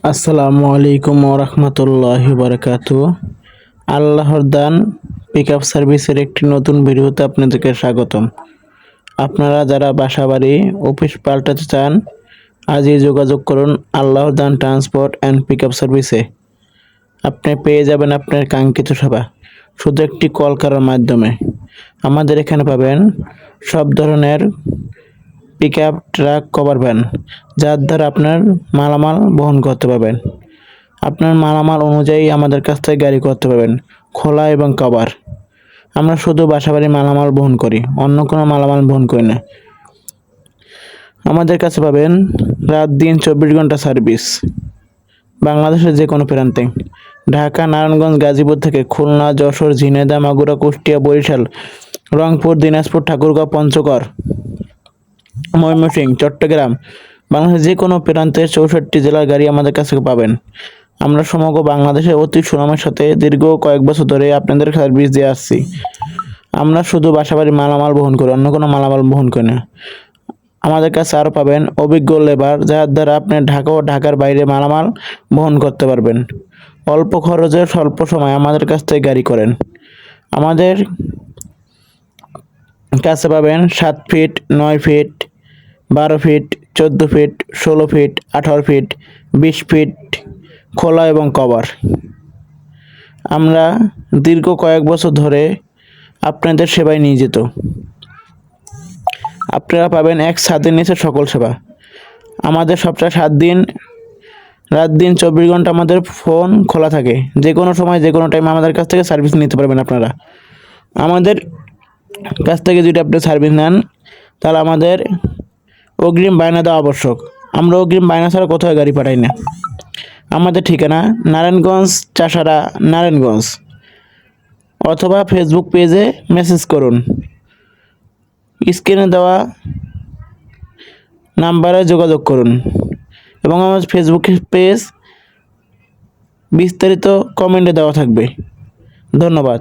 আসসালামু আলাইকুম ওরহমতুল্লাহি বারাকাতু। আল্লাহর দান পিকআপ সার্ভিসের একটি নতুন ভিডিওতে আপনাদেরকে স্বাগতম। আপনারা যারা বাসাবাড়ি অফিস পাল্টাতে চান, আজই যোগাযোগ করুন আল্লাহর দান ট্রান্সপোর্ট অ্যান্ড পিকআপ সার্ভিসে। আপনি পেয়ে যাবেন আপনার কাঙ্ক্ষিত সেবা শুধু একটি কল করার মাধ্যমে। আমাদের এখানে পাবেন সব ধরনের পিকআপ ট্রাক, কভার ভ্যান, যার দ্বারা আপনার মালামাল বহন করতে পারবেন। আপনার মালামাল অনুযায়ী আমাদের কাছ থেকে গাড়ি করতে পারবেন, খোলা এবং কভার। আমরা শুধু বাসাবাড়ি মালামাল বহন করি, অন্য কোনো মালামাল বহন করি না। আমাদের কাছে পাবেন রাত দিন 24 ঘন্টা সার্ভিস, বাংলাদেশের যে কোনো প্রান্তে। ঢাকা, নারায়ণগঞ্জ, গাজীপুর থেকে খুলনা, যশোর, ঝিনাইদহ, মাগুরা, কুষ্টিয়া, বরিশাল, রংপুর, দিনাজপুর, ঠাকুরগাঁও, পঞ্চগড়, ময়মনসিংহ, চট্টগ্রাম, বাংলাদেশের যে কোনো প্রান্তের 64 জেলার গাড়ি আমাদের কাছে পাবেন। আমরা সমগ্র বাংলাদেশে অতি সুনামের সাথে দীর্ঘ কয়েক বছর ধরে আপনাদের সার্ভিস দিয়ে আসছি। আমরা শুধু বাসাবাড়ি মালামাল বহন করি, অন্য কোনো মালামাল বহন করি না। আমাদের কাছে আরও পাবেন অভিজ্ঞ লেবার, যার দ্বারা আপনি ঢাকা ও ঢাকার বাইরে মালামাল বহন করতে পারবেন। অল্প খরচে স্বল্প সময় আমাদের কাছ থেকে গাড়ি করেন। আমাদের কাছে পাবেন 7 feet, 9 feet, 12 feet, 14 feet, 16 feet, 18 feet, 20 feet খোলা এবং কভার। আমরা দীর্ঘ কয়েক বছর ধরে আপনাদের সেবায় নিয়োজিত। আপনারা পাবেন এক ছাদের নিচে সকল সেবা। আমাদের সপ্তাহে 7 দিন রাত দিন 24 ঘন্টা আমাদের ফোন খোলা থাকে। যে কোনো সময় যে কোনো টাইম আমাদের কাছ থেকে সার্ভিস নিতে পারবেন আপনারা। আমাদের কাছ থেকে যদি আপনি সার্ভিস নেন, তাহলে আমাদের অগ্রিম বায়না দেওয়া আবশ্যক। আমরা অগ্রিম বায়না ছাড়া কোথাও গাড়ি পাঠাই না। আমাদের ঠিকানা নারায়ণগঞ্জ, চাষারা, নারায়ণগঞ্জ। অথবা ফেসবুক পেজে মেসেজ করুন, স্ক্রিনে দেওয়া নাম্বারে যোগাযোগ করুন, এবং আমার ফেসবুক পেজ বিস্তারিত কমেন্টে দেওয়া থাকবে। ধন্যবাদ।